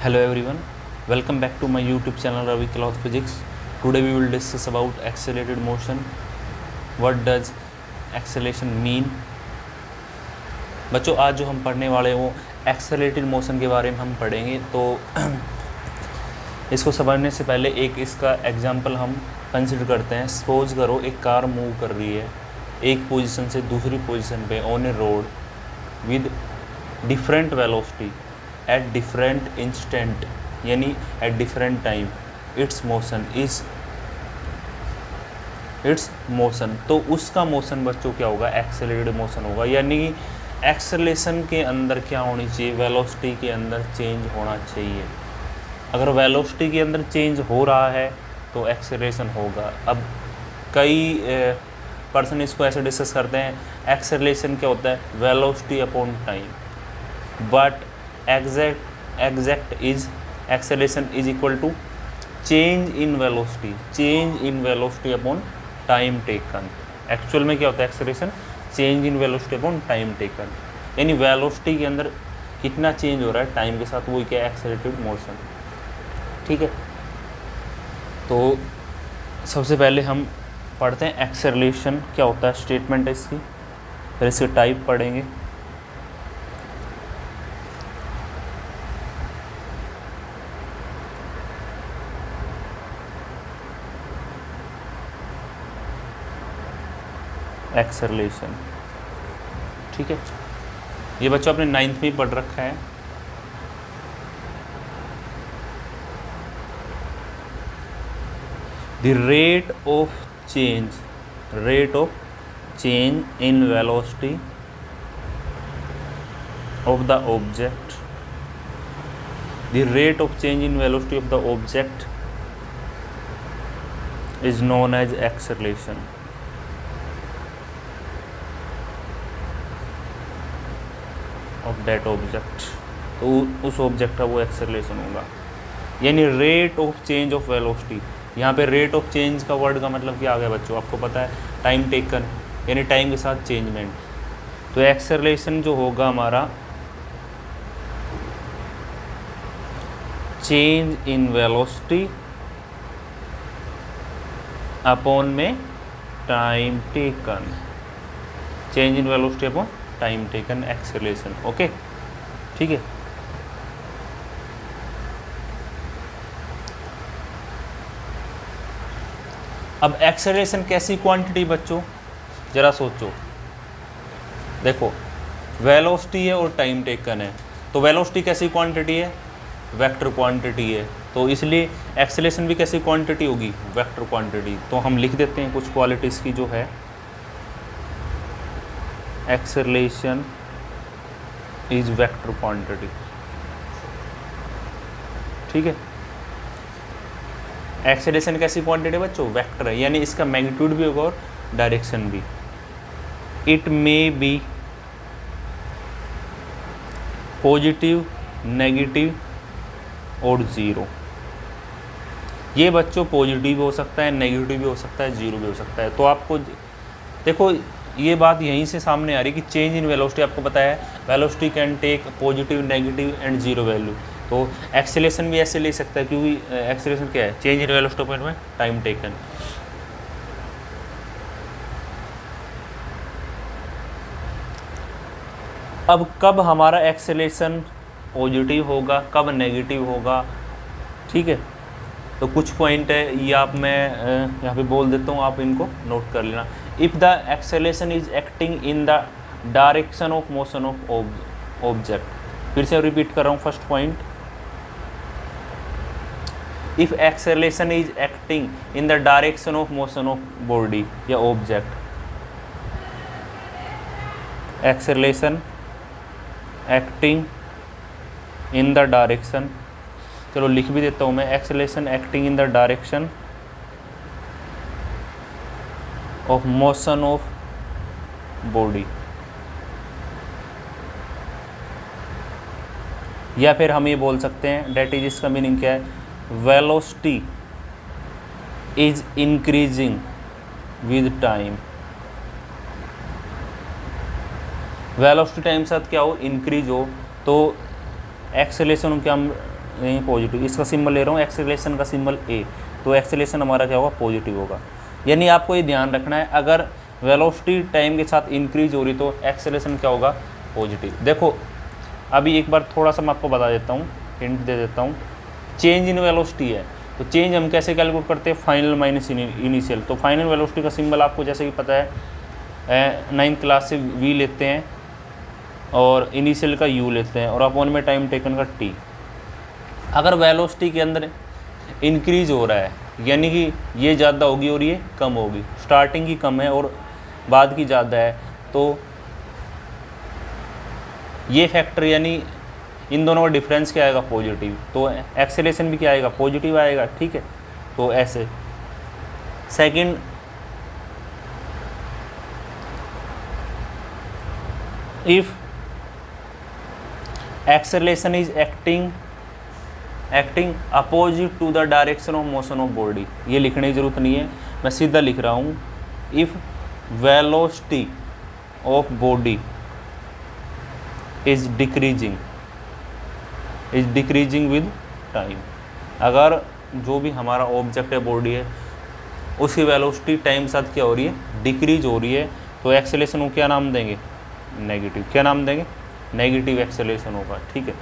Hello everyone, welcome back to my YouTube channel Ravi Cloth Physics. Today we will discuss about accelerated motion. What does acceleration mean? बच्चों आज जो हम पढ़ने वाले हैं वो एक्सेलरेटेड मोशन के बारे में हम पढ़ेंगे। तो इसको समझने से पहले एक इसका एग्जांपल हम कंसिडर करते हैं। सपोज करो एक कार मूव कर रही है एक पोजीशन से दूसरी पोजीशन पे on a road with different velocity at different instant, यानी at different time. It's motion तो उसका मोशन बच्चों क्या होगा? एक्सेलरेटेड मोशन होगा। यानी एक्सेलरेशन के अंदर क्या होनी चाहिए? वेलोसिटी के अंदर चेंज होना चाहिए। अगर वेलोसिटी के अंदर चेंज हो रहा है तो एक्सेलरेशन होगा। अब कई पर्सन इसको ऐसे डिस्कस करते हैं, एक्सेलरेशन क्या होता है? Velocity upon time. But exact is acceleration is equal to change in velocity upon time taken। Actual में क्या होता है acceleration? Change in velocity upon time taken, यानी वेलोसिटी के अंदर कितना चेंज हो रहा है टाइम के साथ, वही क्या है? Accelerated motion. ठीक है, तो सबसे पहले हम पढ़ते हैं एक्सेलरेशन क्या होता है, स्टेटमेंट है इसकी, फिर इसके टाइप पढ़ेंगे। एक्सेलरेशन, ठीक है, ये बच्चों आपने 9th में पढ़ रखा है। The rate of change in velocity of the object, the rate of change in velocity of the object is known as acceleration. Of that object, तो उस ऑब्जेक्ट का वो एक्सेलरेशन होगा। यानी rate of change of velocity, यहाँ पे rate of change का word का मतलब क्या आ गया बच्चों? आपको पता है टाइम टेकन, यानी टाइम के साथ चेंजमेंट। तो एक्सेलरेशन जो होगा हमारा चेंज इन वेलोसिटी अपॉन में time taken, change in velocity upon time taken acceleration. Okay, ठीक है। अब एक्सेलरेशन कैसी क्वांटिटी बच्चों? जरा सोचो, देखो वेलोसिटी है और टाइम टेकन है, तो वेलोसिटी कैसी क्वांटिटी है? वेक्टर क्वांटिटी है, तो इसलिए एक्सेलरेशन भी कैसी क्वांटिटी होगी? Vector quantity. तो हम लिख देते हैं कुछ क्वालिटीज़ की जो है। एक्सेलरेशन इज वेक्टर क्वांटिटी, ठीक है। एक्सेलरेशन कैसी क्वांटिटी है बच्चों? वेक्टर है, यानी इसका मैग्नीट्यूड भी होगा और डायरेक्शन भी। It may be positive, negative और ज़ीरो। ये बच्चों पॉजिटिव भी हो सकता है, नेगेटिव भी हो सकता है, ज़ीरो भी हो सकता है। तो आपको देखो ये बात यहीं से सामने आ रही है कि चेंज इन वेलोसिटी, आपको पता है velocity can take positive, negative and zero value. तो एक्सेलरेशन भी ऐसे ले सकता है, क्योंकि एक्सेलरेशन क्या है? चेंज इन वेलोसिटी पॉइंट में टाइम टेकन। अब कब हमारा एक्सेलरेशन पॉजिटिव होगा, कब नेगेटिव होगा? ठीक है, तो कुछ पॉइंट है ये आप मैं यहाँ पे बोल देता हूँ, आप इनको नोट कर लेना। If the acceleration is acting in the direction of motion of object, फिर से रिपीट कर रहा हूँ first point. If acceleration is acting in the direction of motion of body या object, acceleration acting in the direction, चलो लिख भी देता हूँ मैं, acceleration acting in the direction of motion of body, या फिर हम ये बोल सकते हैं डेट इज, इसका मीनिंग क्या है? Velocity is increasing with time. Velocity time साथ क्या हो? इंक्रीज हो, तो एक्सेलरेशन क्या हम पॉजिटिव, इसका सिंबल ले रहा हूँ एक्सेलरेशन का सिंबल ए, तो एक्सेलरेशन हमारा क्या होगा, पॉजिटिव होगा। यानी आपको ये ध्यान रखना है, अगर वेलोसिटी टाइम के साथ इंक्रीज हो रही तो एक्सेलरेशन क्या होगा, पॉजिटिव। देखो अभी एक बार थोड़ा सा मैं आपको बता देता हूँ, हिंट दे देता हूँ। चेंज इन वेलोसिटी है, तो चेंज हम कैसे कैलकुलेट करते हैं, फाइनल माइनस इनिशियल। तो फाइनल वेलोसिटी का सिंबल आपको जैसे कि पता है 9th क्लास से वी लेते हैं और इनिशियल का यू लेते हैं और अपॉन में टाइम टेकन का टी। अगर वेलोसिटी के अंदर इंक्रीज हो रहा है यानी कि ये ज़्यादा होगी और ये कम होगी, स्टार्टिंग की कम है और बाद की ज़्यादा है, तो ये फैक्टर यानी इन दोनों का डिफरेंस क्या आएगा, पॉजिटिव। तो एक्सेलरेशन भी क्या आएगा, पॉजिटिव आएगा, ठीक है। तो ऐसे second, if acceleration is acting opposite to the direction of motion of body, ये लिखने की जरूरत नहीं है, मैं सीधा लिख रहा हूँ। If velocity of body is decreasing with time, अगर जो भी हमारा ऑब्जेक्ट है, बॉडी है, उसकी वेलोसिटी टाइम के साथ क्या हो रही है, डिक्रीज हो रही है, तो एक्सेलरेशन को क्या नाम देंगे, नेगेटिव। क्या नाम देंगे, नेगेटिव एक्सेलरेशन होगा, ठीक है।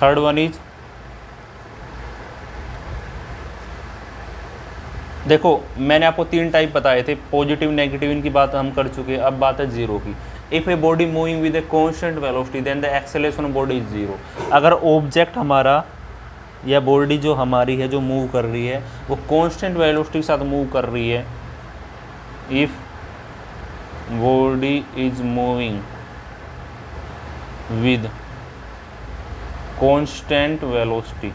थर्ड वन इज, देखो मैंने आपको 3 टाइप बताए थे, पॉजिटिव नेगेटिव इनकी बात हम कर चुके हैं, अब बात है जीरो की। If a body moving with a constant velocity then the acceleration of body is zero. अगर ऑब्जेक्ट हमारा या बॉडी जो हमारी है जो मूव कर रही है वो कांस्टेंट वेलोसिटी के साथ मूव कर रही है, if body is moving with constant velocity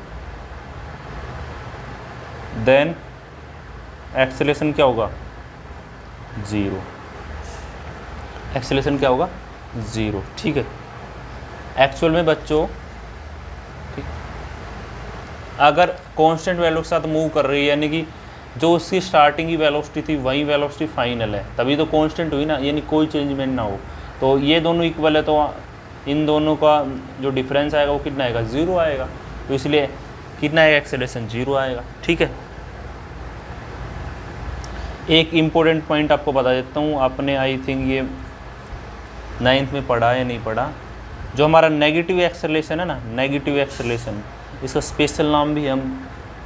then acceleration क्या होगा, ज़ीरो। एक्सेलरेशन क्या होगा, ज़ीरो, ठीक है। एक्चुअल में बच्चों, ठीक, अगर कांस्टेंट वैल्यू के साथ मूव कर रही है यानी कि जो उसकी स्टार्टिंग की वेलोसिटी थी वही वेलोसिटी फाइनल है, तभी तो कांस्टेंट हुई ना, यानी कोई चेंजमेंट ना हो, तो ये दोनों इक्वल है, तो इन दोनों का जो डिफरेंस आएगा वो कितना आएगा, ज़ीरो आएगा। तो इसलिए कितना आएगा, एक्सेलरेशन ज़ीरो आएगा, ठीक है। एक इम्पोर्टेंट पॉइंट आपको बता देता हूँ, आपने आई थिंक ये 9th में पढ़ा या नहीं पढ़ा, जो हमारा नेगेटिव एक्सेलरेशन है ना, नेगेटिव एक्सेलरेशन, इसका स्पेशल नाम भी हम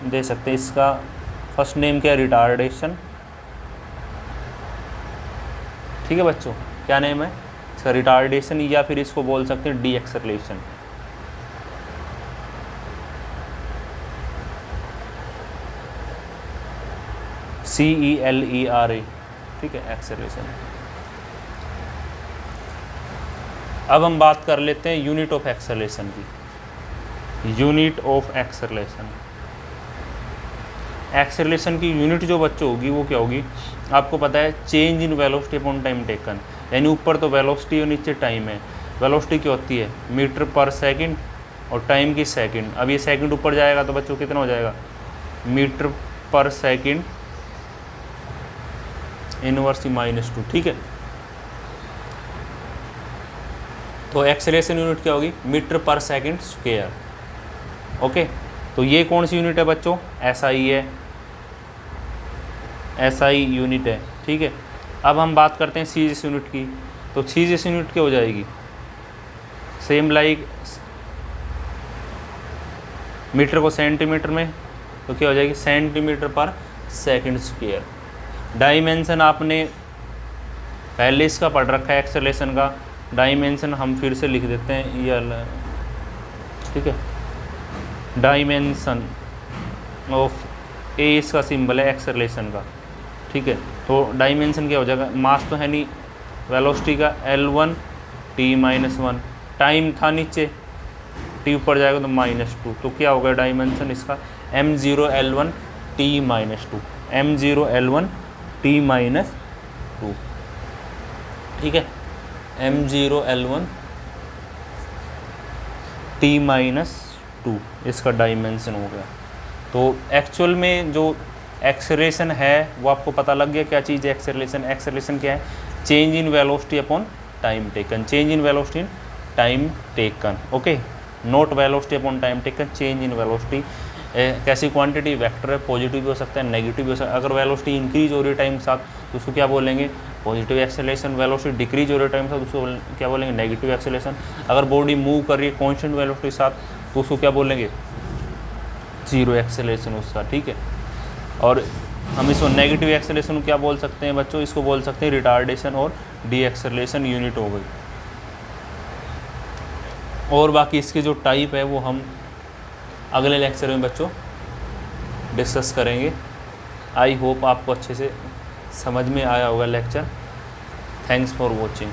दे सकते हैं। इसका फर्स्ट नेम क्या है, रिटार्डेशन, ठीक है बच्चों, क्या नेम है इसका, रिटार्डेशन, या फिर इसको बोल सकते हैं डी एक्सेलरेशन। CELERA, ठीक है, एक्सेलरेशन। अब हम बात कर लेते हैं यूनिट ऑफ एक्सेलरेशन की। यूनिट ऑफ एक्सेलरेशन, एक्सेलरेशन की यूनिट जो बच्चों होगी वो क्या होगी, आपको पता है, change in velocity upon time taken, यानी ऊपर तो वेलोसिटी और नीचे टाइम है। वेलोसिटी क्या होती है, मीटर पर सेकंड और टाइम की सेकंड। अब ये सेकंड ऊपर जाएगा तो बच्चों कितना हो जाएगा, मीटर पर सेकंड इनवर्स -2, ठीक है। तो एक्सेलरेशन यूनिट क्या होगी, मीटर पर सेकंड स्क्वायर, ओके। तो ये कौन सी यूनिट है बच्चों, SI है, SI यूनिट है, ठीक है। अब हम बात करते हैं CGS यूनिट की, तो CGS यूनिट क्या हो जाएगी, सेम लाइक मीटर को सेंटीमीटर में, तो क्या हो जाएगी, सेंटीमीटर पर सेकंड स्क्वायर। डायमेंशन आपने पहले इसका पढ़ रखा है, एक्सेलरेशन का डायमेंशन हम फिर से लिख देते हैं, ये ठीक है। डायमेंशन ऑफ ए इसका सिंबल है एक्सेलरेशन का, ठीक है। तो डायमेंशन क्या हो जाएगा, मास तो है नहीं, वेलोसिटी का L1 T-1, टाइम था नीचे, T ऊपर जाएगा तो -2, तो क्या होगा डायमेंशन इसका, M0 L1 T-2, M0 L1 T-2, ठीक है। M0 L1 T-2 इसका डायमेंशन हो गया। तो एक्चुअल में जो एक्सेलरेशन है वो आपको पता लग गया क्या चीज़ है एक्सेलरेशन। एक्सेलरेशन क्या है, change in velocity upon time taken, change in velocity in time taken, okay. Note velocity upon time taken, change in velocity कैसी क्वांटिटी, वेक्टर है, पॉजिटिव भी हो सकता है, नेगेटिव भी हो सकता है। अगर वेलोसिटी इंक्रीज हो रही है टाइम के साथ तो उसको क्या बोलेंगे, पॉजिटिव एक्सेलरेशन। वेलोसिटी डिक्रीज हो रही है टाइम के साथ उसको क्या बोलेंगे, नेगेटिव एक्सेलरेशन। अगर बॉडी मूव कर रही है कॉन्स्टेंट वेलोसिटी के साथ तो उसको क्या बोलेंगे, जीरो एक्सेलरेशन उसका, ठीक है। और हम इसको नेगेटिव एक्सेलरेशन क्या बोल सकते हैं बच्चों, इसको बोल सकते हैं रिटार्डेशन और डी एक्सेलरेशन यूनिट हो गई। और बाकी इसके जो टाइप है वो हम अगले लेक्चर में बच्चों डिस्कस करेंगे। आई होप आपको अच्छे से समझ में आया होगा लेक्चर। Thanks for watching.